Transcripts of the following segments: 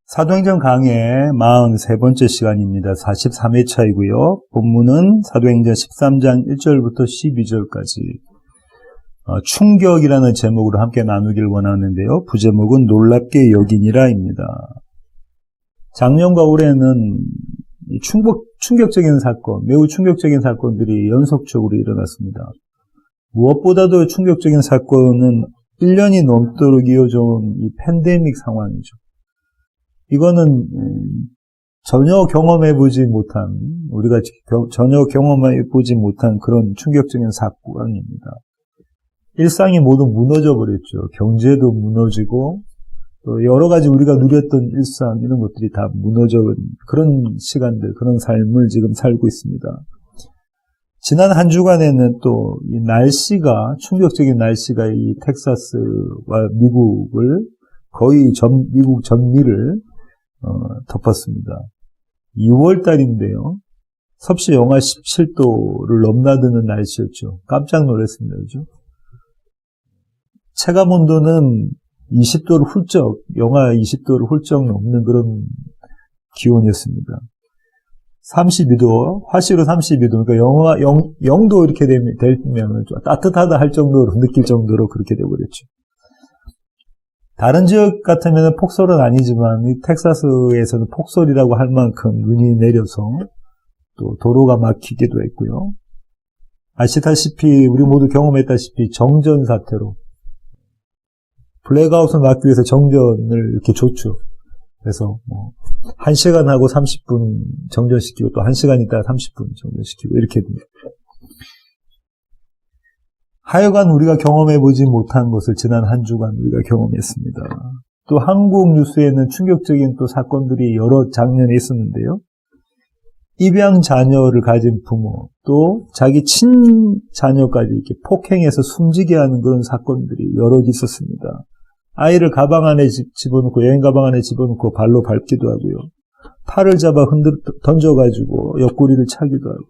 사도행전 강의 43번째 시간입니다. 43회차이고요. 본문은 사도행전 13장 1절부터 12절까지 충격이라는 제목으로 함께 나누길 원하는데요. 부제목은 놀랍게 여기니라입니다. 작년과 올해는 충격적인 사건, 매우 충격적인 사건들이 연속적으로 일어났습니다. 무엇보다도 충격적인 사건은 1년이 넘도록 이어져온 이 팬데믹 상황이죠. 이거는 전혀 경험해보지 못한, 우리가 전혀 경험해보지 못한 그런 충격적인 사건입니다. 일상이 모두 무너져 버렸죠. 경제도 무너지고, 또 여러 가지 우리가 누렸던 일상, 이런 것들이 다 무너져버린 그런 시간들, 그런 삶을 지금 살고 있습니다. 지난 한 주간에는 또 이 날씨가, 충격적인 날씨가 이 텍사스와 미국을 거의 미국 전미를 덮었습니다. 2월 달인데요. 섭씨 영하 17도를 넘나드는 날씨였죠. 깜짝 놀랐습니다. 그죠? 체감 온도는 20도를 훌쩍, 영하 20도를 훌쩍 넘는 그런 기온이었습니다. 32도, 화씨로 32도, 그러니까 영하 0도 이렇게 되면 좀 따뜻하다 할 정도로 느낄 정도로 그렇게 되어버렸죠. 다른 지역 같으면 폭설은 아니지만 이 텍사스에서는 폭설이라고 할 만큼 눈이 내려서 또 도로가 막히기도 했고요. 아시다시피 우리 모두 경험했다시피 정전 사태로 블랙아웃을 막기 위해서 정전을 이렇게 줬죠. 그래서 1시간 하고 30분 정전시키고 또 1시간 있다가 30분 정전시키고 이렇게 됩니다. 하여간 우리가 경험해보지 못한 것을 지난 한 주간 우리가 경험했습니다. 또 한국 뉴스에는 충격적인 또 사건들이 여러 장면에 있었는데요. 입양 자녀를 가진 부모, 또 자기 친자녀까지 이렇게 폭행해서 숨지게 하는 그런 사건들이 여럿 있었습니다. 아이를 가방 안에 집어넣고, 여행 가방 안에 집어넣고 발로 밟기도 하고요. 팔을 잡아 던져가지고 옆구리를 차기도 하고,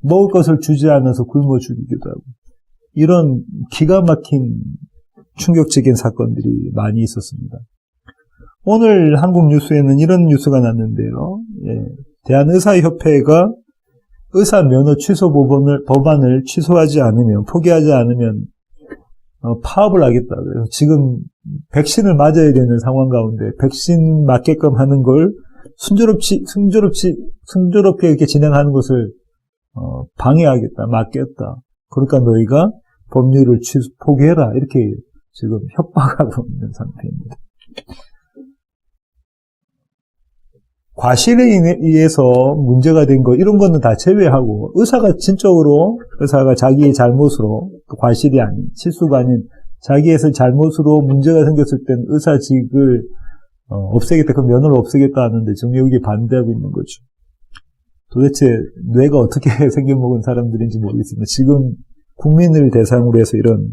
먹을 것을 주지 않아서 굶어 죽이기도 하고, 이런 기가 막힌 충격적인 사건들이 많이 있었습니다. 오늘 한국 뉴스에는 이런 뉴스가 났는데요. 대한의사협회가 의사 면허 취소 법안을 취소하지 않으면, 포기하지 않으면 파업을 하겠다. 그래서 지금 백신을 맞아야 되는 상황 가운데 백신 맞게끔 하는 걸 순조롭게 이렇게 진행하는 것을 방해하겠다, 막겠다. 그러니까 너희가 법률을 포기해라. 이렇게 지금 협박하고 있는 상태입니다. 과실에 의해서 문제가 된 거, 이런 거는 다 제외하고, 의사가 자기의 잘못으로, 과실이 아닌, 실수가 아닌, 자기의 잘못으로 문제가 생겼을 땐 의사직을 없애겠다, 그 면허를 없애겠다 하는데, 지금 여기 반대하고 있는 거죠. 도대체 뇌가 어떻게 생겨먹은 사람들인지 모르겠습니다. 지금 국민을 대상으로 해서 이런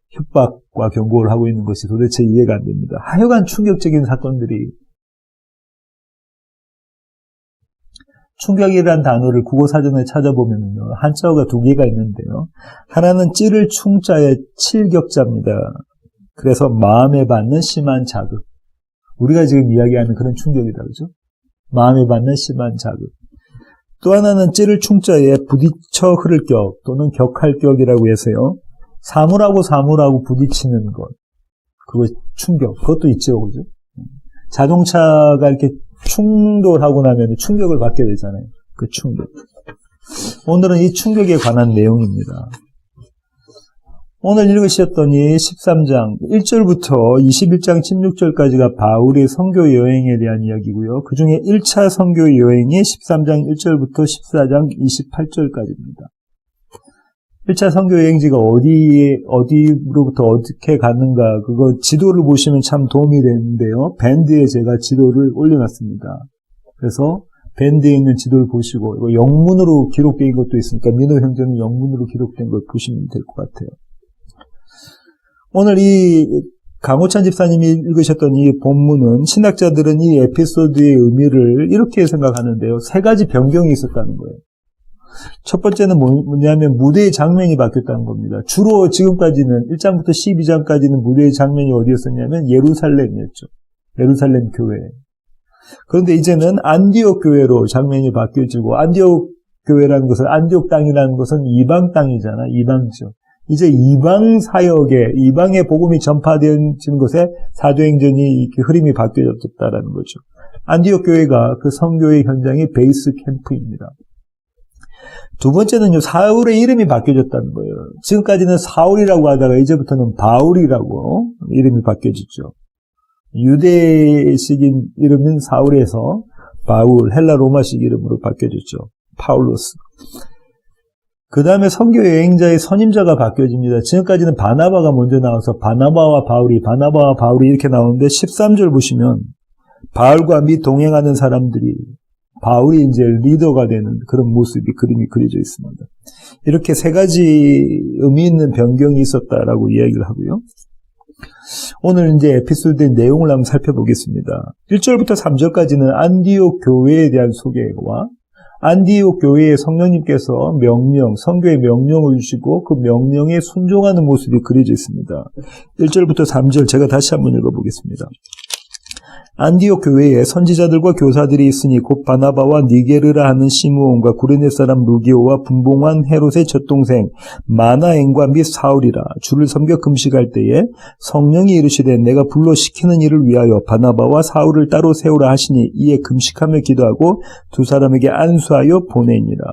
협박과 경고를 하고 있는 것이 도대체 이해가 안 됩니다. 하여간 충격적인 사건들이, 충격이라는 단어를 국어사전에 찾아보면요, 한자어가 두 개가 있는데요. 하나는 찌를 충자의 칠격자입니다. 그래서 마음에 받는 심한 자극. 우리가 지금 이야기하는 그런 충격이다, 그죠? 마음에 받는 심한 자극. 또 하나는 찌를 충자에 부딪혀 흐를 격 또는 격할 격이라고 해서요. 사물하고 부딪히는 것. 그거 충격. 그것도 있죠, 그죠? 자동차가 이렇게 충돌하고 나면 충격을 받게 되잖아요. 그 충격. 오늘은 이 충격에 관한 내용입니다. 오늘 읽으셨던 이 13장 1절부터 21장 16절까지가 바울의 선교 여행에 대한 이야기고요. 그 중에 1차 선교 여행이 13장 1절부터 14장 28절까지입니다. 1차 선교 여행지가 어디로부터 어떻게 갔는가, 그거 지도를 보시면 참 도움이 되는데요. 밴드에 제가 지도를 올려놨습니다. 그래서 밴드에 있는 지도를 보시고, 이거 영문으로 기록된 것도 있으니까 민호 형제는 영문으로 기록된 걸 보시면 될 것 같아요. 오늘 이 강호찬 집사님이 읽으셨던 이 본문은 신학자들은 이 에피소드의 의미를 이렇게 생각하는데요. 세 가지 변경이 있었다는 거예요. 첫 번째는 뭐냐면 무대의 장면이 바뀌었다는 겁니다. 주로 지금까지는 1장부터 12장까지는 무대의 장면이 어디였었냐면 예루살렘이었죠. 예루살렘 교회. 그런데 이제는 안디옥 교회로 장면이 바뀌어지고, 안디옥 교회라는 것은, 안디옥 땅이라는 것은 이방 땅이잖아. 이방죠. 이제 이방 사역에, 이방의 복음이 전파되는 것에 사도행전이 이렇게 흐름이 바뀌어졌다라는 거죠. 안디옥 교회가 그 선교의 현장의 베이스 캠프입니다. 두 번째는요, 사울의 이름이 바뀌어졌다는 거예요. 지금까지는 사울이라고 하다가 이제부터는 바울이라고 이름이 바뀌어졌죠. 유대식인 이름은 사울에서 바울, 헬라 로마식 이름으로 바뀌어졌죠. 파울로스. 그 다음에 선교 여행자의 선임자가 바뀌어집니다. 지금까지는 바나바가 먼저 나와서 바나바와 바울이 이렇게 나오는데 13절 보시면 바울과 및 동행하는 사람들이 바울이 이제 리더가 되는 그런 모습이 그림이 그려져 있습니다. 이렇게 세 가지 의미 있는 변경이 있었다라고 이야기를 하고요. 오늘 이제 에피소드의 내용을 한번 살펴보겠습니다. 1절부터 3절까지는 안디옥 교회에 대한 소개와 안디옥 교회의 성령님께서 선교의 명령을 주시고 그 명령에 순종하는 모습이 그려져 있습니다. 1절부터 3절 제가 다시 한번 읽어보겠습니다. 안디옥 교회에 선지자들과 교사들이 있으니 곧 바나바와 니게르라 하는 시므온과 구레네 사람 루기오와 분봉한 헤롯의 젖동생 마나엔과 및 사울이라. 주를 섬겨 금식할 때에 성령이 이르시되 내가 불러 시키는 일을 위하여 바나바와 사울을 따로 세우라 하시니 이에 금식하며 기도하고 두 사람에게 안수하여 보내니라.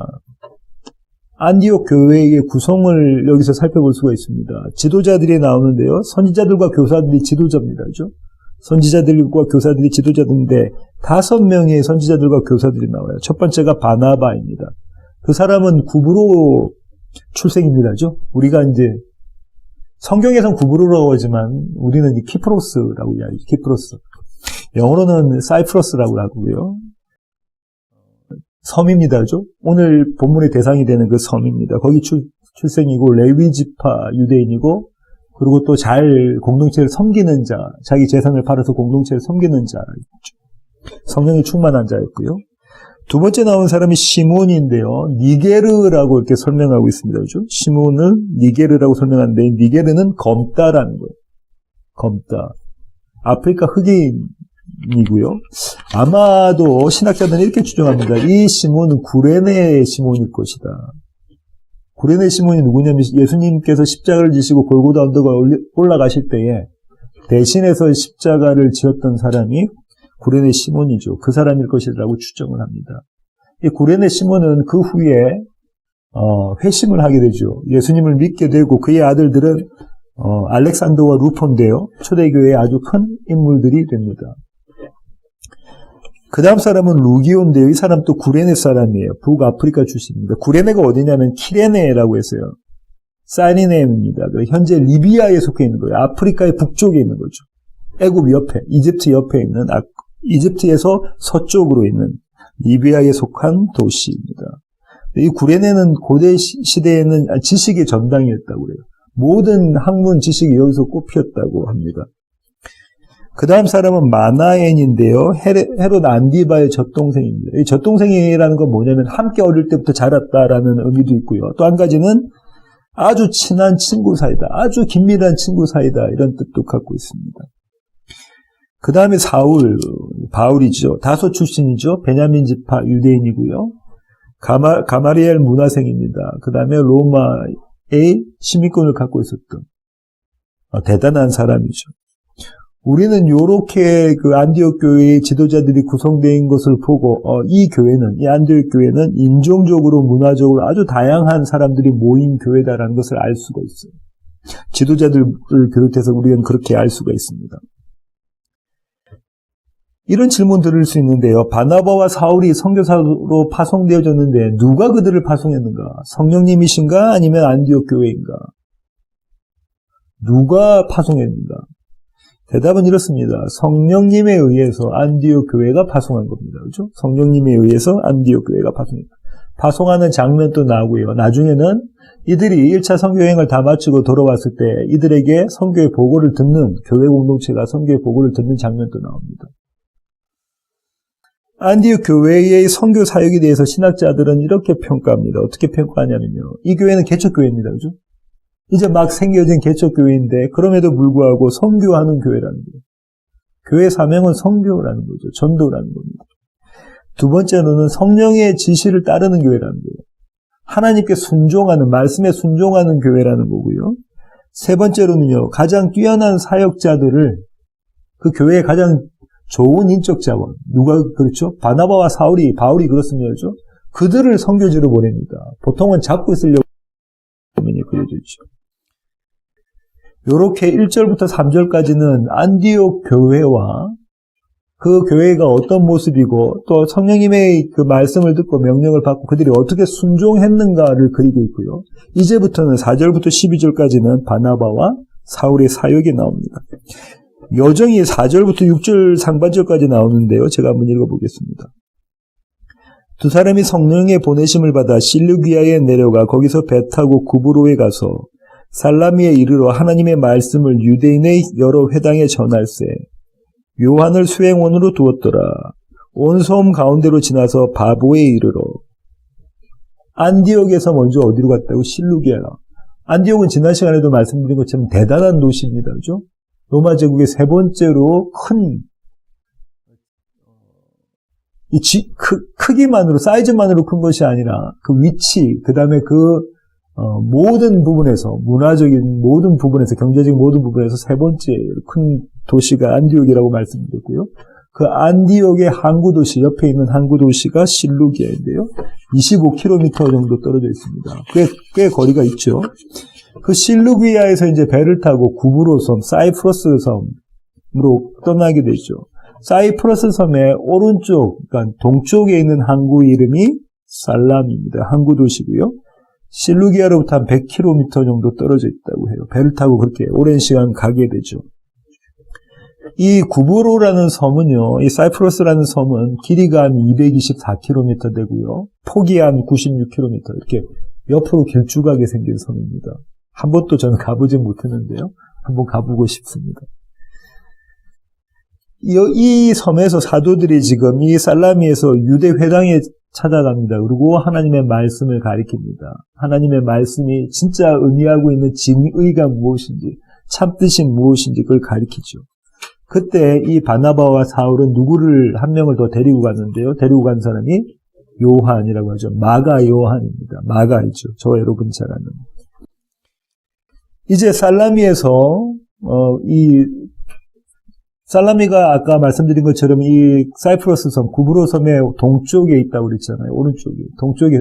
안디옥 교회의 구성을 여기서 살펴볼 수가 있습니다. 지도자들이 나오는데요. 선지자들과 교사들이 지도자입니다. 그렇죠? 선지자들과 교사들이 지도자들인데 5명의 선지자들과 교사들이 나와요. 첫 번째가 바나바입니다. 그 사람은 구브로 출생입니다. 그죠? 우리가 이제 성경에선 구브로라고 하지만 우리는 키프로스라고 이야기하죠. 키프로스. 영어로는 사이프러스라고 하고요. 섬입니다. 그죠? 오늘 본문의 대상이 되는 그 섬입니다. 거기 출생이고 레위 지파 유대인이고 그리고 또 잘 공동체를 섬기는 자, 자기 재산을 팔아서 공동체를 섬기는 자, 성령이 충만한 자였고요. 두 번째 나온 사람이 시몬인데요. 니게르라고 이렇게 설명하고 있습니다. 그렇죠? 시몬을 니게르라고 설명하는데 니게르는 검다라는 거예요. 검다. 아프리카 흑인이고요. 아마도 신학자들은 이렇게 추정합니다. 이 시몬은 구레네 시몬일 것이다. 구레네 시몬이 누구냐면 예수님께서 십자가를 지시고 골고다 언덕을 올라가실 때에 대신해서 십자가를 지었던 사람이 구레네 시몬이죠. 그 사람일 것이라고 추정을 합니다. 이 구레네 시몬은 그 후에 회심을 하게 되죠. 예수님을 믿게 되고 그의 아들들은 알렉산더와 루폰인데요. 초대교회의 아주 큰 인물들이 됩니다. 그 다음 사람은 루기오인데요. 이 사람 또 구레네 사람이에요. 북아프리카 출신입니다. 구레네가 어디냐면 키레네라고 했어요. 사이리네입니다. 현재 리비아에 속해 있는 거예요. 아프리카의 북쪽에 있는 거죠. 애굽 옆에, 이집트 옆에 있는, 이집트에서 서쪽으로 있는 리비아에 속한 도시입니다. 이 구레네는 고대 시대에는 지식의 전당이었다고 그래요. 모든 학문 지식이 여기서 꽃피었다고 합니다. 그 다음 사람은 마나엔인데요. 헤롯 안디바의 젖동생입니다. 이 젖동생이라는 건 뭐냐면 함께 어릴 때부터 자랐다라는 의미도 있고요. 또 한 가지는 아주 친한 친구 사이다. 아주 긴밀한 친구 사이다. 이런 뜻도 갖고 있습니다. 그 다음에 바울이죠. 다소 출신이죠. 베냐민 지파 유대인이고요. 가마리엘 문화생입니다. 그 다음에 로마의 시민권을 갖고 있었던 대단한 사람이죠. 우리는 요렇게 그 안디옥 교회의 지도자들이 구성된 것을 보고 이 안디옥 교회는 인종적으로 문화적으로 아주 다양한 사람들이 모인 교회다라는 것을 알 수가 있어요. 지도자들을 비롯해서 우리는 그렇게 알 수가 있습니다. 이런 질문 들을 수 있는데요. 바나바와 사울이 선교사로 파송되어졌는데 누가 그들을 파송했는가? 성령님이신가? 아니면 안디옥 교회인가? 누가 파송했는가? 대답은 이렇습니다. 성령님에 의해서 안디옥 교회가 파송한 겁니다. 그렇죠? 성령님에 의해서 안디옥 교회가 파송했다. 파송하는 장면도 나오고요. 나중에는 이들이 1차 선교여행을 다 마치고 돌아왔을 때 이들에게 선교의 보고를 듣는, 교회 공동체가 선교의 보고를 듣는 장면도 나옵니다. 안디옥 교회의 선교 사역에 대해서 신학자들은 이렇게 평가합니다. 어떻게 평가하냐면요. 이 교회는 개척교회입니다. 그죠? 이제 막 생겨진 개척교회인데 그럼에도 불구하고 선교하는 교회라는 거예요. 교회 사명은 선교라는 거죠. 전도라는 겁니다. 두 번째로는 성령의 지시를 따르는 교회라는 거예요. 하나님께 순종하는, 말씀에 순종하는 교회라는 거고요. 세 번째로는요. 가장 뛰어난 사역자들을 그 교회의 가장 좋은 인적 자원, 누가 그렇죠? 바나바와 바울이 그렇습니다. 그렇죠? 그들을 선교지로 보냅니다. 보통은 잡고 있으려고 화면이 그려져 있죠. 요렇게 1절부터 3절까지는 안디옥 교회와 그 교회가 어떤 모습이고 또 성령님의 그 말씀을 듣고 명령을 받고 그들이 어떻게 순종했는가를 그리고 있고요. 이제부터는 4절부터 12절까지는 바나바와 사울의 사역이 나옵니다. 여정이 4절부터 6절 상반절까지 나오는데요. 제가 한번 읽어보겠습니다. 두 사람이 성령의 보내심을 받아 실루기아에 내려가 거기서 배 타고 구브로에 가서 살라미에 이르러 하나님의 말씀을 유대인의 여러 회당에 전할세. 요한을 수행원으로 두었더라. 온 섬 가운데로 지나서 바보에 이르러. 안디옥에서 먼저 어디로 갔다고? 실루기아. 안디옥은 지난 시간에도 말씀드린 것처럼 대단한 도시입니다. 그죠? 로마 제국의 세 번째로 큰 크기만으로, 사이즈만으로 큰 것이 아니라 그 위치, 그 다음에 모든 부분에서, 문화적인 모든 부분에서, 경제적인 모든 부분에서 세 번째 큰 도시가 안디옥이라고 말씀드렸고요. 그 안디옥의 항구 도시, 옆에 있는 항구 도시가 실루기아인데요. 25km 정도 떨어져 있습니다. 꽤 거리가 있죠. 그 실루기아에서 이제 배를 타고 구브로 섬, 사이프러스 섬으로 떠나게 되죠. 사이프러스 섬의 오른쪽, 그러니까 동쪽에 있는 항구 이름이 살람입니다. 항구 도시고요. 실루기아로부터 한 100km 정도 떨어져 있다고 해요. 배를 타고 그렇게 오랜 시간 가게 되죠. 이 구브로라는 섬은요, 이 사이프러스라는 섬은 길이가 한 224km 되고요. 폭이 한 96km, 이렇게 옆으로 길쭉하게 생긴 섬입니다. 한 번도 저는 가보진 못했는데요. 한번 가보고 싶습니다. 이 섬에서 사도들이 지금 이 살라미에서 유대 회당에 찾아갑니다. 그리고 하나님의 말씀을 가리킵니다. 하나님의 말씀이 진짜 의미하고 있는 진의가 무엇인지, 참뜻이 무엇인지 그걸 가리키죠. 그때 이 바나바와 사울은 누구를 한 명을 더 데리고 갔는데요. 데리고 간 사람이 요한이라고 하죠. 마가 요한입니다. 마가이죠. 저와 여러분이 잘 아는. 이제 살라미에서 살라미가 아까 말씀드린 것처럼 이 사이프러스 섬, 구브로 섬의 동쪽에 있다고 그랬잖아요. 오른쪽에. 동쪽에,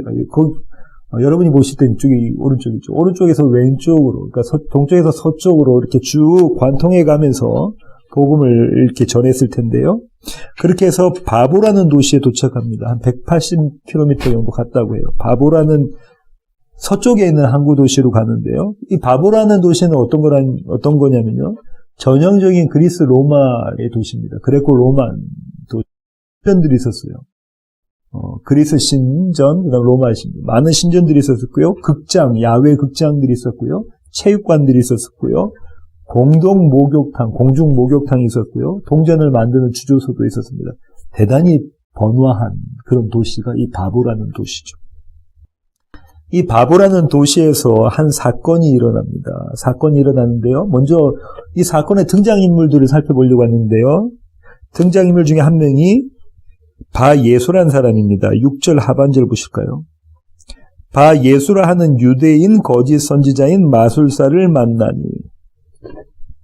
여러분이 보실 때 이쪽이 오른쪽이죠. 오른쪽에서 왼쪽으로, 그러니까 동쪽에서 서쪽으로 이렇게 쭉 관통해 가면서 복음을 이렇게 전했을 텐데요. 그렇게 해서 바보라는 도시에 도착합니다. 한 180km 정도 갔다고 해요. 바보라는 서쪽에 있는 항구 도시로 가는데요. 이 바보라는 도시는 어떤 거냐면요. 전형적인 그리스 로마의 도시입니다. 그레코 로만 신전들이 있었어요. 그리스 신전, 그다음 로마 신전, 많은 신전들이 있었고요. 극장, 야외 극장들이 있었고요. 체육관들이 있었고요. 공동 목욕탕, 공중 목욕탕이 있었고요. 동전을 만드는 주조소도 있었습니다. 대단히 번화한 그런 도시가 이 바보라는 도시죠. 이 바보라는 도시에서 한 사건이 일어납니다. 사건이 일어났는데요. 먼저 이 사건의 등장인물들을 살펴보려고 하는데요. 등장인물 중에 한 명이 바예수라는 사람입니다. 6절 하반절 보실까요? 바예수라 하는 유대인 거짓 선지자인 마술사를 만나니.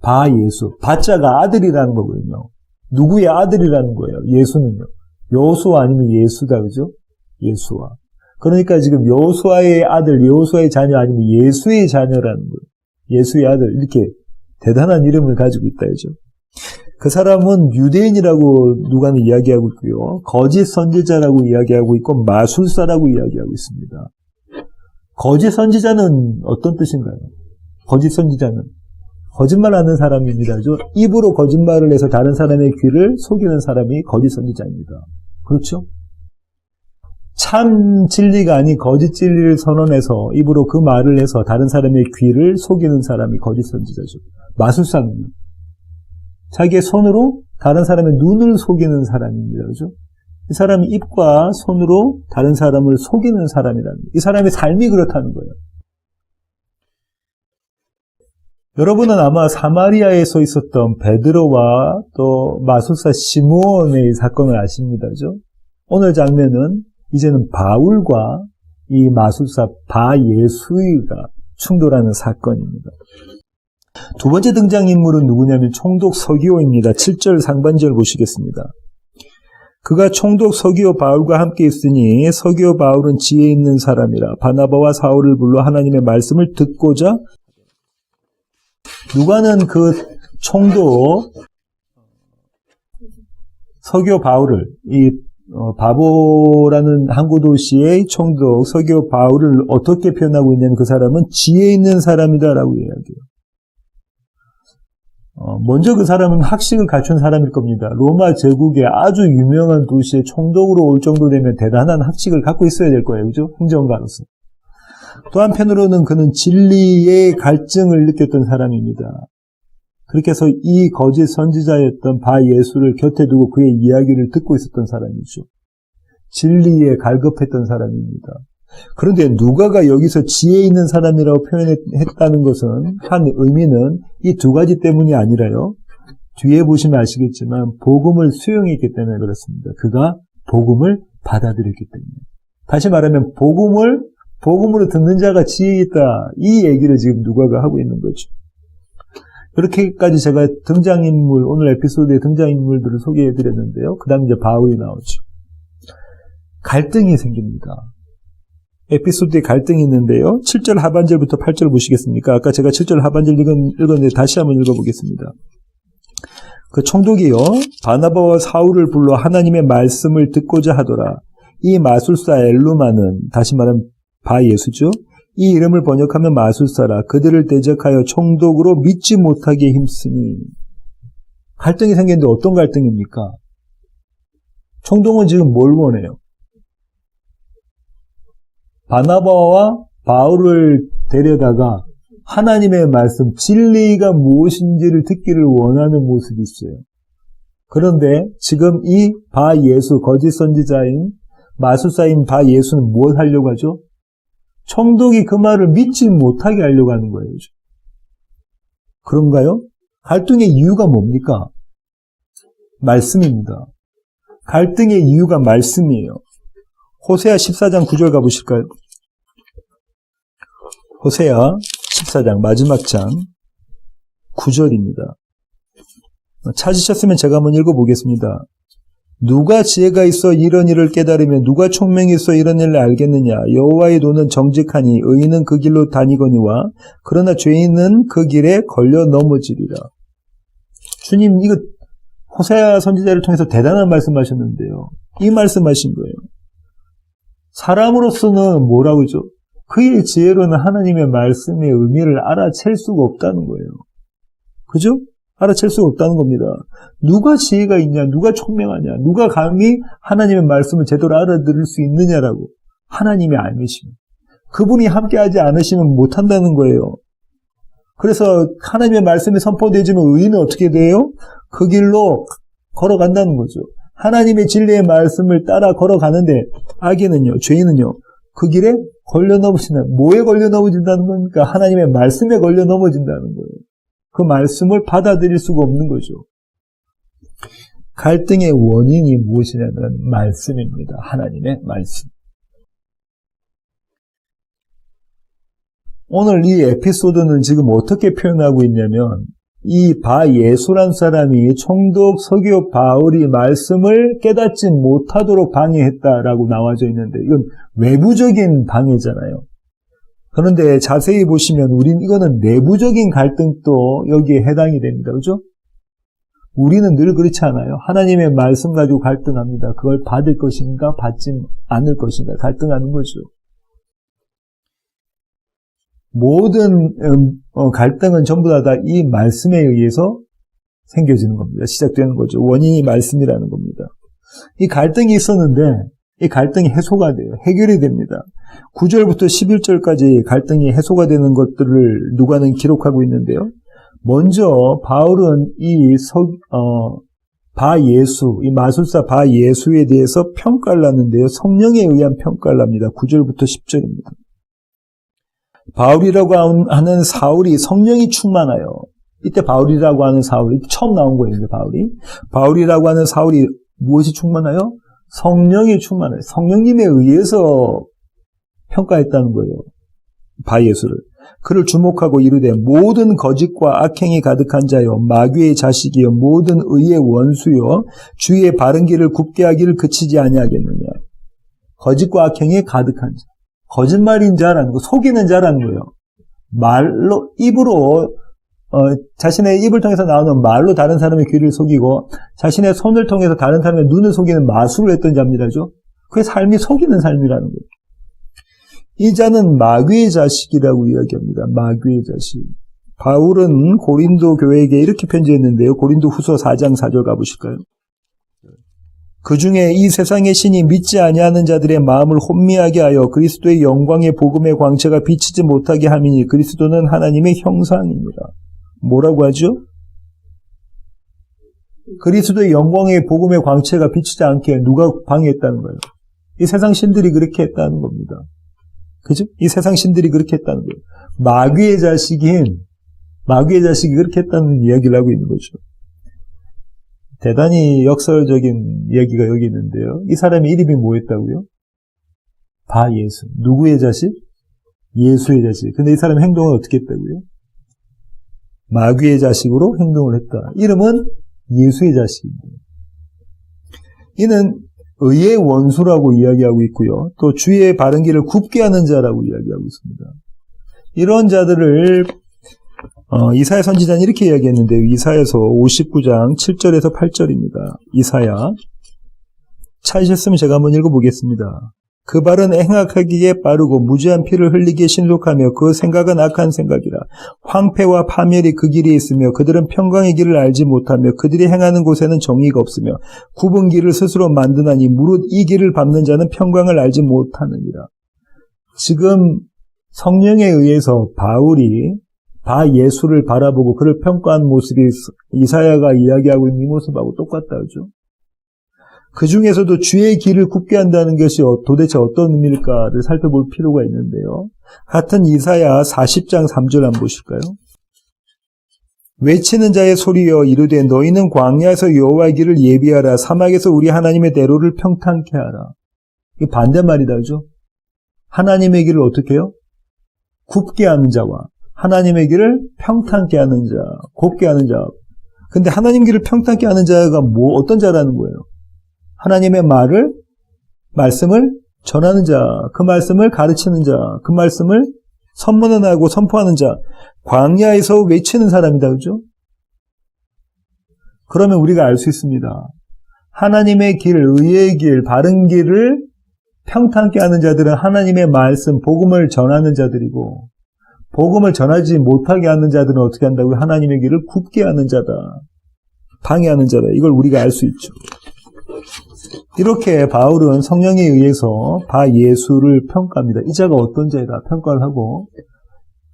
바예수. 바자가 아들이라는 거거든요. 누구의 아들이라는 거예요. 예수는요. 여호수아 아니면 예수다. 그죠? 예수아. 그러니까 지금 여호수아의 아들, 여호수아의 자녀 아니면 예수의 자녀라는 거예요. 예수의 아들. 이렇게 대단한 이름을 가지고 있다. 그죠? 그 사람은 유대인이라고 누가는 이야기하고 있고요. 거짓 선지자라고 이야기하고 있고 마술사라고 이야기하고 있습니다. 거짓 선지자는 어떤 뜻인가요? 거짓 선지자는 거짓말하는 사람입니다. 그죠? 입으로 거짓말을 해서 다른 사람의 귀를 속이는 사람이 거짓 선지자입니다. 그렇죠? 참 진리가 아닌 거짓 진리를 선언해서 입으로 그 말을 해서 다른 사람의 귀를 속이는 사람이 거짓 선지자죠. 마술사는요. 자기의 손으로 다른 사람의 눈을 속이는 사람입니다. 그죠? 이 사람이 입과 손으로 다른 사람을 속이는 사람이라는 거예요. 이 사람의 삶이 그렇다는 거예요. 여러분은 아마 사마리아에서 있었던 베드로와 또 마술사 시므온의 사건을 아십니다. 그죠? 오늘 장면은 이제는 바울과 이 마술사 바예수가 충돌하는 사건입니다. 두 번째 등장인물은 누구냐면 총독 서기오입니다. 7절 상반절 보시겠습니다. 그가 총독 서기오 바울과 함께 있으니 서기오 바울은 지혜 있는 사람이라 바나바와 사울을 불러 하나님의 말씀을 듣고자. 누가는 그 총독 서기오 바울을 바보라는 항구 도시의 총독 서기오 바울을 어떻게 표현하고 있냐면 그 사람은 지혜 있는 사람이다라고 이야기해요. 먼저 그 사람은 학식을 갖춘 사람일 겁니다. 로마 제국의 아주 유명한 도시의 총독으로 올 정도 되면 대단한 학식을 갖고 있어야 될 거예요. 그죠? 행정가로서. 또 한편으로는 그는 진리의 갈증을 느꼈던 사람입니다. 그렇게 해서 이 거짓 선지자였던 바예수를 곁에 두고 그의 이야기를 듣고 있었던 사람이죠. 진리에 갈급했던 사람입니다. 그런데 누가가 여기서 지혜 있는 사람이라고 표현했다는 것은 한 의미는 이 두 가지 때문이 아니라요. 뒤에 보시면 아시겠지만 복음을 수용했기 때문에 그렇습니다. 그가 복음을 받아들였기 때문에. 다시 말하면 복음으로 듣는 자가 지혜 있다. 이 얘기를 지금 누가가 하고 있는 거죠. 이렇게까지 제가 등장인물, 오늘 에피소드의 등장인물들을 소개해드렸는데요. 그 다음 이제 바울이 나오죠. 갈등이 생깁니다. 에피소드에 갈등이 있는데요. 7절 하반절부터 8절 보시겠습니까? 아까 제가 7절 하반절 읽었는데 다시 한번 읽어보겠습니다. 그 총독이요, 바나바와 사울을 불러 하나님의 말씀을 듣고자 하더라. 이 마술사 엘루마는, 다시 말하면 바예수죠. 이 이름을 번역하면 마술사라. 그들을 대적하여 총독으로 믿지 못하게 힘쓰니. 갈등이 생겼는데 어떤 갈등입니까? 총독은 지금 뭘 원해요? 바나바와 바울을 데려다가 하나님의 말씀, 진리가 무엇인지를 듣기를 원하는 모습이 있어요. 그런데 지금 이 바예수, 거짓 선지자인 마술사인 바예수는 무엇 하려고 하죠? 총독이 그 말을 믿지 못하게 하려고 하는 거예요. 그런가요? 갈등의 이유가 뭡니까? 말씀입니다. 갈등의 이유가 말씀이에요. 호세아 14장 9절 가보실까요? 호세아 14장 마지막 장 9절입니다. 찾으셨으면 제가 한번 읽어보겠습니다. 누가 지혜가 있어 이런 일을 깨달으며 누가 총명이 있어 이런 일을 알겠느냐. 여호와의 도는 정직하니 의인은 그 길로 다니거니와 그러나 죄인은 그 길에 걸려 넘어지리라. 주님, 이거 호세아 선지자를 통해서 대단한 말씀하셨는데요. 이 말씀하신 거예요. 사람으로서는 뭐라고 하죠? 그의 지혜로는 하나님의 말씀의 의미를 알아챌 수가 없다는 거예요. 그죠? 알아챌 수가 없다는 겁니다. 누가 지혜가 있냐? 누가 총명하냐? 누가 감히 하나님의 말씀을 제대로 알아들을 수 있느냐라고. 하나님이 아니시면. 그분이 함께하지 않으시면 못한다는 거예요. 그래서 하나님의 말씀이 선포되지만 의인은 어떻게 돼요? 그 길로 걸어간다는 거죠. 하나님의 진리의 말씀을 따라 걸어가는데 악인은요, 죄인은요, 그 길에 걸려 넘어진다. 뭐에 걸려 넘어진다는 겁니까? 하나님의 말씀에 걸려 넘어진다는 거예요. 그 말씀을 받아들일 수가 없는 거죠. 갈등의 원인이 무엇이냐면 말씀입니다. 하나님의 말씀. 오늘 이 에피소드는 지금 어떻게 표현하고 있냐면 이 바예수란 사람이 총독 서기오 바울이 말씀을 깨닫지 못하도록 방해했다라고 나와져 있는데 이건 외부적인 방해잖아요. 그런데 자세히 보시면 이거는 내부적인 갈등도 여기에 해당이 됩니다. 그죠? 우리는 늘 그렇지 않아요. 하나님의 말씀 가지고 갈등합니다. 그걸 받을 것인가 받지 않을 것인가 갈등하는 거죠. 모든 갈등은 전부 다 이 말씀에 의해서 생겨지는 겁니다. 시작되는 거죠. 원인이 말씀이라는 겁니다. 이 갈등이 있었는데 이 갈등이 해소가 돼요. 해결이 됩니다. 9절부터 11절까지 갈등이 해소가 되는 것들을 누가는 기록하고 있는데요. 먼저 바울은 바예수, 이 마술사 바예수에 대해서 평가를 하는데요. 성령에 의한 평가를 합니다. 9절부터 10절입니다. 바울이라고 하는 사울이 성령이 충만하여, 이때 바울이라고 하는 사울이 처음 나온 거예요. 이제 바울이라고 하는 사울이 무엇이 충만하여? 성령이 충만해요. 성령님에 의해서 평가했다는 거예요. 바예수를. 그를 주목하고 이르되 모든 거짓과 악행이 가득한 자여 마귀의 자식이여 모든 의의 원수여 주의 바른 길을 굽게 하기를 그치지 아니하겠느냐. 거짓과 악행이 가득한 자. 거짓말인 자라는 거, 속이는 자라는 거예요. 말로, 입으로 자신의 입을 통해서 나오는 말로 다른 사람의 귀를 속이고 자신의 손을 통해서 다른 사람의 눈을 속이는 마술을 했던 자입니다죠. 그게 삶이 속이는 삶이라는 거예요. 이 자는 마귀의 자식이라고 이야기합니다. 마귀의 자식. 바울은 고린도 교회에게 이렇게 편지했는데요. 고린도 후서 4장 4절 가보실까요? 그 중에 이 세상의 신이 믿지 아니하는 자들의 마음을 혼미하게 하여 그리스도의 영광의 복음의 광채가 비치지 못하게 함이니 그리스도는 하나님의 형상입니다. 뭐라고 하죠? 그리스도의 영광의 복음의 광채가 비치지 않게 누가 방해했다는 거예요? 이 세상 신들이 그렇게 했다는 겁니다. 그죠? 이 세상 신들이 그렇게 했다는 거예요. 마귀의 자식이 그렇게 했다는 이야기를 하고 있는 거죠. 대단히 역설적인 이야기가 여기 있는데요. 이 사람의 이름이 뭐였다고요? 바예수. 누구의 자식? 예수의 자식. 근데 이 사람의 행동은 어떻게 했다고요? 마귀의 자식으로 행동을 했다. 이름은 예수의 자식입니다. 이는 의의 원수라고 이야기하고 있고요. 또 주의 바른 길을 굽게 하는 자라고 이야기하고 있습니다. 이런 자들을 이사야 선지자는 이렇게 이야기했는데요. 이사야서 59장 7절에서 8절입니다. 이사야 찾으셨으면 제가 한번 읽어보겠습니다. 그 발은 행악하기에 빠르고 무지한 피를 흘리기에 신속하며 그 생각은 악한 생각이라. 황폐와 파멸이 그 길에 있으며 그들은 평강의 길을 알지 못하며 그들이 행하는 곳에는 정의가 없으며 굽은 길을 스스로 만드나니 무릇 이 길을 밟는 자는 평강을 알지 못하느니라. 지금 성령에 의해서 바울이 바예수를 바라보고 그를 평가한 모습이 이사야가 이야기하고 있는 이 모습하고 똑같다 하죠. 그 중에서도 주의 길을 굽게 한다는 것이 도대체 어떤 의미일까를 살펴볼 필요가 있는데요. 같은 이사야 40장 3절 한번 보실까요? 외치는 자의 소리여 이르되 너희는 광야에서 여호와의 길을 예비하라. 사막에서 우리 하나님의 대로를 평탄케 하라. 이게 반대말이다 그죠? 하나님의 길을 어떻게 해요? 굽게 하는 자와 하나님의 길을 평탄케 하는 자, 곱게 하는 자. 근데 하나님 길을 평탄케 하는 자가 어떤 자라는 거예요? 하나님의 말씀을 전하는 자, 그 말씀을 가르치는 자, 그 말씀을 선문하고 선포하는 자, 광야에서 외치는 사람이다, 그죠? 그러면 우리가 알 수 있습니다. 하나님의 길, 의의 길, 바른 길을 평탄케 하는 자들은 하나님의 말씀, 복음을 전하는 자들이고, 복음을 전하지 못하게 하는 자들은 어떻게 한다고요? 하나님의 길을 굽게 하는 자다. 방해하는 자다. 이걸 우리가 알 수 있죠. 이렇게 바울은 성령에 의해서 바예수를 평가합니다. 이 자가 어떤 자이다 평가를 하고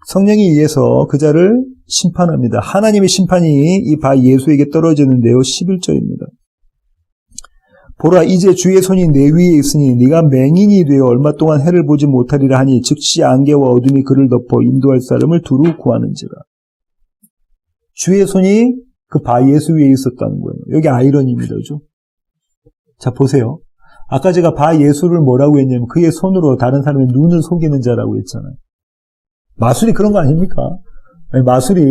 성령에 의해서 그 자를 심판합니다. 하나님의 심판이 이 바예수에게 떨어지는데요. 11절입니다. 보라 이제 주의 손이 내 위에 있으니 네가 맹인이 되어 얼마 동안 해를 보지 못하리라 하니 즉시 안개와 어둠이 그를 덮어 인도할 사람을 두루 구하는지라. 주의 손이 그 바예수 위에 있었다는 거예요. 여기 아이러니입니다. 그죠? 자, 보세요. 아까 제가 바예수를 뭐라고 했냐면 그의 손으로 다른 사람의 눈을 속이는 자라고 했잖아요. 마술이 그런 거 아닙니까? 아니, 마술이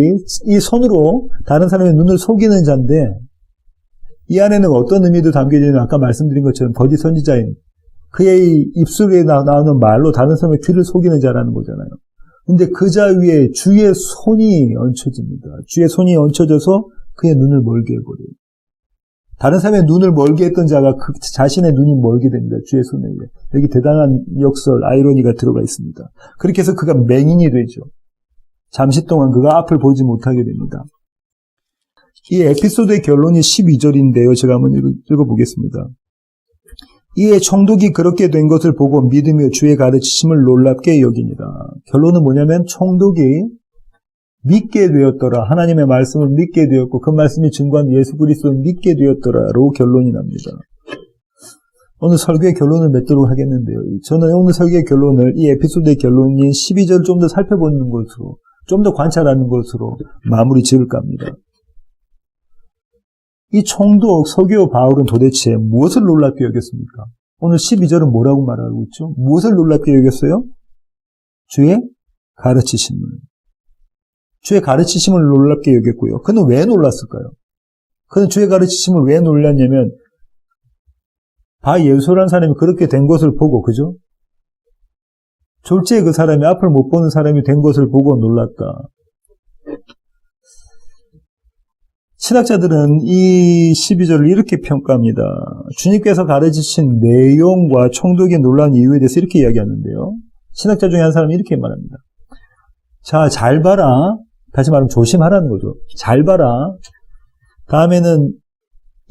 이 손으로 다른 사람의 눈을 속이는 자인데 이 안에는 어떤 의미도 담겨져 있는 아까 말씀드린 것처럼 거짓 선지자인 그의 입술에 나오는 말로 다른 사람의 귀를 속이는 자라는 거잖아요. 근데 그 자 위에 주의 손이 얹혀집니다. 주의 손이 얹혀져서 그의 눈을 멀게 해버려요. 다른 사람의 눈을 멀게 했던 자가 그 자신의 눈이 멀게 됩니다. 주의 손에 의해. 여기 대단한 역설, 아이러니가 들어가 있습니다. 그렇게 해서 그가 맹인이 되죠. 잠시 동안 그가 앞을 보지 못하게 됩니다. 이 에피소드의 결론이 12절인데요. 제가 한번 읽어보겠습니다. 이에 총독이 그렇게 된 것을 보고 믿으며 주의 가르치심을 놀랍게 여기니라. 결론은 뭐냐면 총독이 믿게 되었더라. 하나님의 말씀을 믿게 되었고 그 말씀이 증거한 예수 그리스도를 믿게 되었더라로 결론이 납니다. 오늘 설교의 결론을 맺도록 하겠는데요. 저는 오늘 설교의 결론을 이 에피소드의 결론인 12절을 좀 더 살펴보는 것으로, 좀 더 관찰하는 것으로 마무리 지을까 합니다. 이 총독 서기오 바울은 도대체 무엇을 놀랍게 여겼습니까? 오늘 12절은 뭐라고 말하고 있죠? 무엇을 놀랍게 여겼어요? 주의 가르치심을. 주의 가르치심을 놀랍게 여겼고요. 그는 왜 놀랐을까요? 그는 주의 가르치심을 왜 놀랐냐면 바 예수라는 사람이 그렇게 된 것을 보고, 그죠? 졸지에 그 사람이 앞을 못 보는 사람이 된 것을 보고 놀랐다. 신학자들은 이 12절을 이렇게 평가합니다. 주님께서 가르치신 내용과 총독의 놀라운 이유에 대해서 이렇게 이야기하는데요. 신학자 중에 한 사람이 이렇게 말합니다. 자, 잘 봐라. 다시 말하면 조심하라는 거죠. 잘 봐라. 다음에는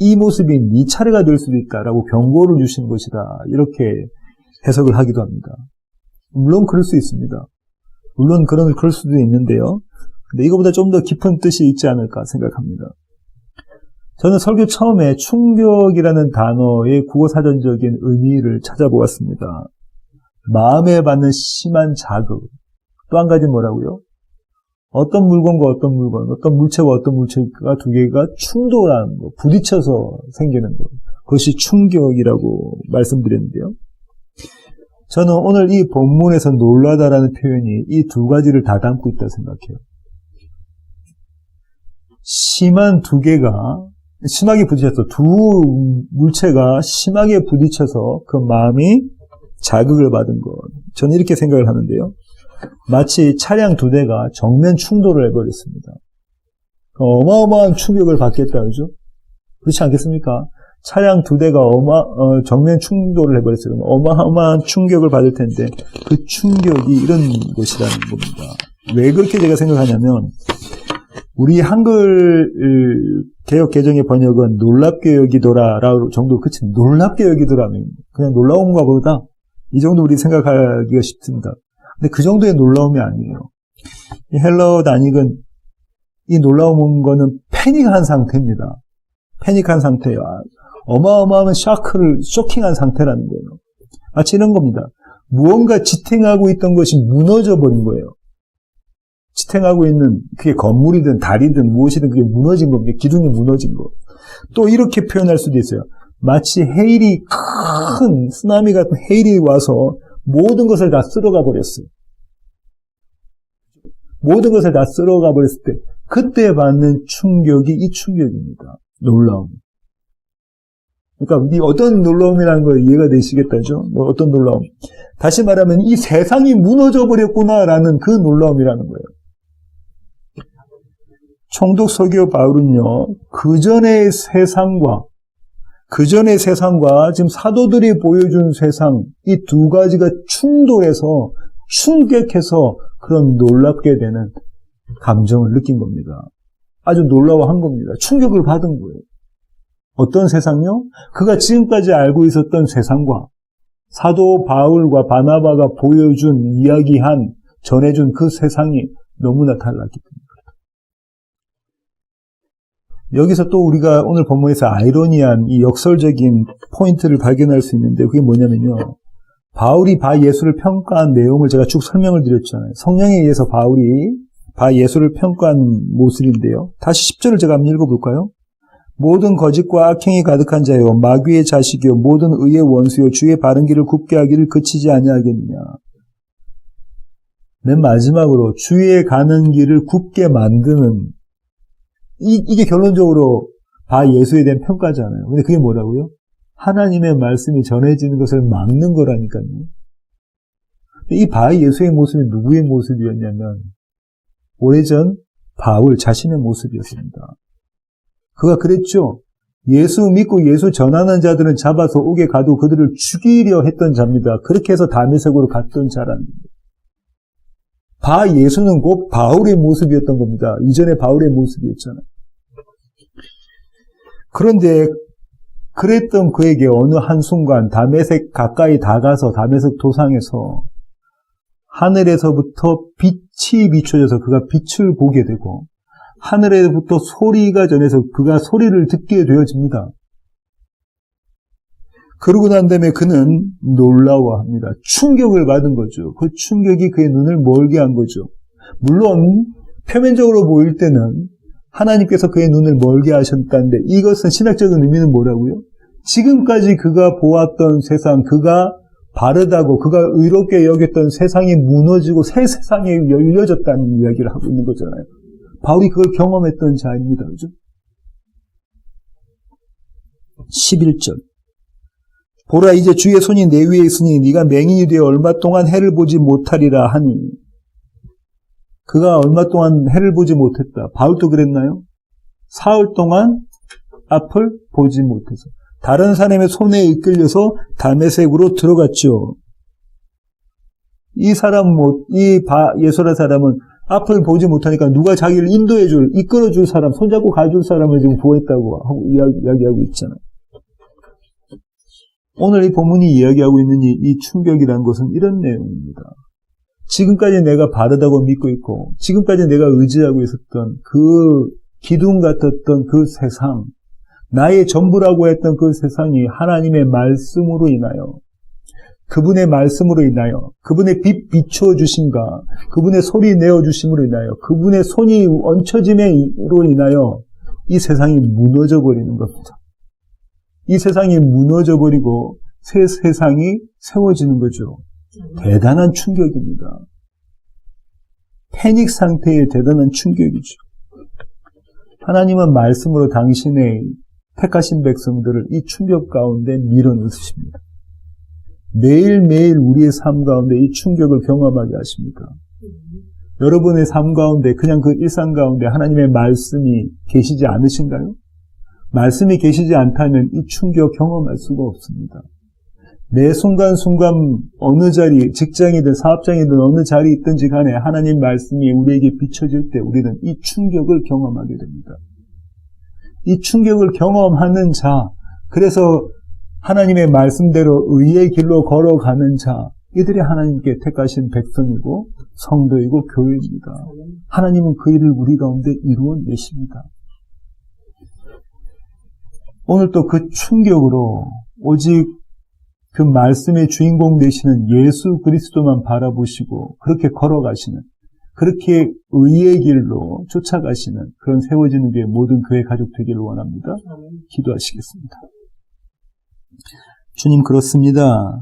이 모습이 네 차례가 될 수도 있다라고 경고를 주신 것이다. 이렇게 해석을 하기도 합니다. 물론 그럴 수 있습니다. 물론 그럴 수도 있는데요. 근데 이거보다 좀 더 깊은 뜻이 있지 않을까 생각합니다. 저는 설교 처음에 충격이라는 단어의 국어사전적인 의미를 찾아보았습니다. 마음에 받는 심한 자극. 또 한 가지 뭐라고요? 어떤 물건과 어떤 물건, 어떤 물체와 어떤 물체가 두 개가 충돌하는 것, 부딪혀서 생기는 것. 그것이 충격이라고 말씀드렸는데요. 저는 오늘 이 본문에서 놀라다라는 표현이 이 두 가지를 다 담고 있다고 생각해요. 심한 두 개가 심하게 부딪혀서 두 물체가 심하게 부딪혀서 그 마음이 자극을 받은 것. 저는 이렇게 생각을 하는데요. 마치 차량 두 대가 정면 충돌을 해버렸습니다. 어마어마한 충격을 받겠다, 그죠? 그렇지 않겠습니까? 차량 두 대가 정면 충돌을 해버렸어요. 어마어마한 충격을 받을 텐데 그 충격이 이런 것이라는 겁니다. 왜 그렇게 제가 생각하냐면 우리 한글 개역 개정의 번역은 놀랍게 여기더라라고 정도 그치 놀랍게 여기더라면 그냥 놀라운가 보다 이 정도 우리 생각하기가 쉽습니다. 근데 그 정도의 놀라움이 아니에요. 이 헬라어 단익은 이 놀라운 거는 패닉한 상태입니다. 패닉한 상태예요. 어마어마한 쇼킹한 상태라는 거예요. 마치 이런 겁니다. 무언가 지탱하고 있던 것이 무너져 버린 거예요. 지탱하고 있는 그게 건물이든 다리든 무엇이든 그게 무너진 겁니다. 기둥이 무너진 거. 또 이렇게 표현할 수도 있어요. 마치 해일이 큰 쓰나미 같은 해일이 와서 모든 것을 다 쓸어가 버렸어요. 모든 것을 다 쓸어가 버렸을 때 그때 받는 충격이 이 충격입니다. 놀라움. 그러니까 이 어떤 놀라움이라는 거 이해가 되시겠다죠? 뭐 어떤 놀라움? 다시 말하면 이 세상이 무너져 버렸구나라는 그 놀라움이라는 거예요. 총독 서기오 바울은요. 그전의 세상과 지금 사도들이 보여준 세상 이 두 가지가 충돌해서 충격해서 그런 놀랍게 되는 감정을 느낀 겁니다. 아주 놀라워한 겁니다. 충격을 받은 거예요. 어떤 세상요? 그가 지금까지 알고 있었던 세상과 사도 바울과 바나바가 보여준, 이야기한, 전해준 그 세상이 너무나 달랐기 때문입니다. 여기서 또 우리가 오늘 본문에서 아이러니한 이 역설적인 포인트를 발견할 수 있는데 그게 뭐냐면요. 바울이 바 예수를 평가한 내용을 제가 쭉 설명을 드렸잖아요. 성령에 의해서 바울이 바 예수를 평가한 모습인데요. 다시 10절을 제가 한번 읽어볼까요? 모든 거짓과 악행이 가득한 자요 마귀의 자식이요 모든 의의 원수요 주의 바른 길을 굽게 하기를 그치지 아니하겠느냐. 맨 마지막으로 주의 가는 길을 굽게 만드는 이게 결론적으로 바 예수에 대한 평가잖아요. 근데 그게 뭐라고요? 하나님의 말씀이 전해지는 것을 막는 거라니까요. 이 바 예수의 모습이 누구의 모습이었냐면 오래전 바울 자신의 모습이었습니다. 그가 그랬죠. 예수 믿고 예수 전하는 자들은 잡아서 옥에 가두고 그들을 죽이려 했던 자입니다. 그렇게 해서 다메섹으로 갔던 자라는 겁니다. 바 예수는 곧 바울의 모습이었던 겁니다. 이전에 바울의 모습이었잖아요. 그런데 그랬던 그에게 어느 한순간 다메섹 가까이 다가서 다메섹 도상에서 하늘에서부터 빛이 비춰져서 그가 빛을 보게 되고 하늘에서부터 소리가 전해서 그가 소리를 듣게 되어집니다. 그러고 난 다음에 그는 놀라워합니다. 충격을 받은 거죠. 그 충격이 그의 눈을 멀게 한 거죠. 물론 표면적으로 보일 때는 하나님께서 그의 눈을 멀게 하셨다는데 이것은 신학적인 의미는 뭐라고요? 지금까지 그가 보았던 세상, 그가 바르다고 그가 의롭게 여겼던 세상이 무너지고 새 세상이 열려졌다는 이야기를 하고 있는 거잖아요. 바울이 그걸 경험했던 자입니다. 그죠? 11절. 보라, 이제 주의 손이 내 위에 있으니 네가 맹인이 되어 얼마 동안 해를 보지 못하리라 하니. 그가 얼마 동안 해를 보지 못했다. 바울도 그랬나요? 사흘 동안 앞을 보지 못해서. 다른 사람의 손에 이끌려서 다메섹으로 들어갔죠. 이 사람, 예수라 사람은 앞을 보지 못하니까 누가 자기를 인도해줄, 이끌어줄 사람, 손잡고 가줄 사람을 지금 구했다고 하고 이야기하고 있잖아요. 오늘 이 본문이 이야기하고 있는 이 충격이라는 것은 이런 내용입니다. 지금까지 내가 바르다고 믿고 있고, 지금까지 내가 의지하고 있었던 그 기둥 같았던 그 세상, 나의 전부라고 했던 그 세상이 하나님의 말씀으로 인하여, 그분의 말씀으로 인하여, 그분의 빛 비춰주심과 그분의 소리 내어주심으로 인하여, 그분의 손이 얹혀짐으로 인하여 이 세상이 무너져 버리는 겁니다. 이 세상이 무너져 버리고 새 세상이 세워지는 거죠. 대단한 충격입니다. 패닉 상태의 대단한 충격이죠. 하나님은 말씀으로 당신의 택하신 백성들을 이 충격 가운데 밀어넣으십니다. 매일매일 우리의 삶 가운데 이 충격을 경험하게 하십니다. 여러분의 삶 가운데 그냥 그 일상 가운데 하나님의 말씀이 계시지 않으신가요? 말씀이 계시지 않다면 이 충격 경험할 수가 없습니다. 매 순간순간 어느 자리, 직장이든 사업장이든 어느 자리에 있든지 간에 하나님 말씀이 우리에게 비춰질 때 우리는 이 충격을 경험하게 됩니다. 이 충격을 경험하는 자, 그래서 하나님의 말씀대로 의의 길로 걸어가는 자, 이들이 하나님께 택하신 백성이고 성도이고 교회입니다. 하나님은 그 일을 우리 가운데 이루어내십니다. 오늘 또 그 충격으로 오직 그 말씀의 주인공 되시는 예수 그리스도만 바라보시고 그렇게 걸어가시는, 그렇게 의의 길로 쫓아가시는 그런 세워지는 교회 모든 교회 가족 되기를 원합니다. 기도하시겠습니다. 주님, 그렇습니다.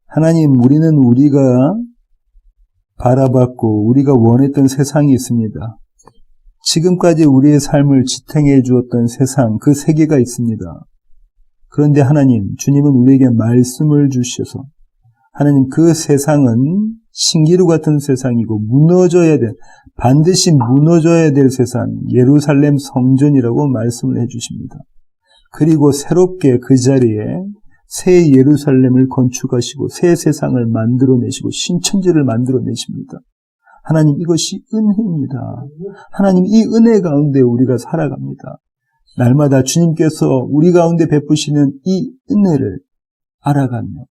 하나님, 우리가 바라봤고 우리가 원했던 세상이 있습니다. 지금까지 우리의 삶을 지탱해 주었던 세상, 그 세계가 있습니다. 그런데 하나님, 주님은 우리에게 말씀을 주셔서 하나님, 그 세상은 신기루 같은 세상이고 반드시 무너져야 될 세상, 예루살렘 성전이라고 말씀을 해주십니다. 그리고 새롭게 그 자리에 새 예루살렘을 건축하시고 새 세상을 만들어내시고 신천지를 만들어내십니다. 하나님, 이것이 은혜입니다. 하나님, 이 은혜 가운데 우리가 살아갑니다. 날마다 주님께서 우리 가운데 베푸시는 이 은혜를 알아가며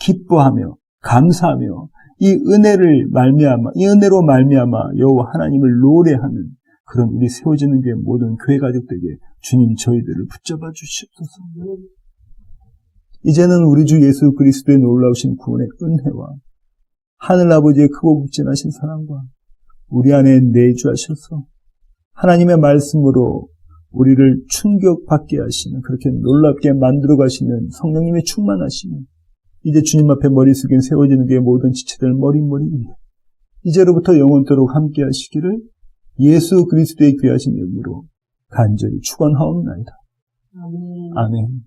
기뻐하며 감사하며 이 은혜로 말미암아 여호와 하나님을 노래하는 그런 우리 세워지는 교회 모든 교회 가족들에게 주님 저희들을 붙잡아 주시옵소서. 이제는 우리 주 예수 그리스도의 놀라우신 구원의 은혜와 하늘아버지의 크고 극진하신 사랑과 우리 안에 내주하셔서 하나님의 말씀으로 우리를 충격받게 하시는, 그렇게 놀랍게 만들어 가시는 성령님의 충만하심이 이제 주님 앞에 머리 숙인 세워지는 게 모든 지체들 머리 위에 이제로부터 영원토록 함께 하시기를 예수 그리스도의 귀하신 이름으로 간절히 축원하옵나이다. 아멘.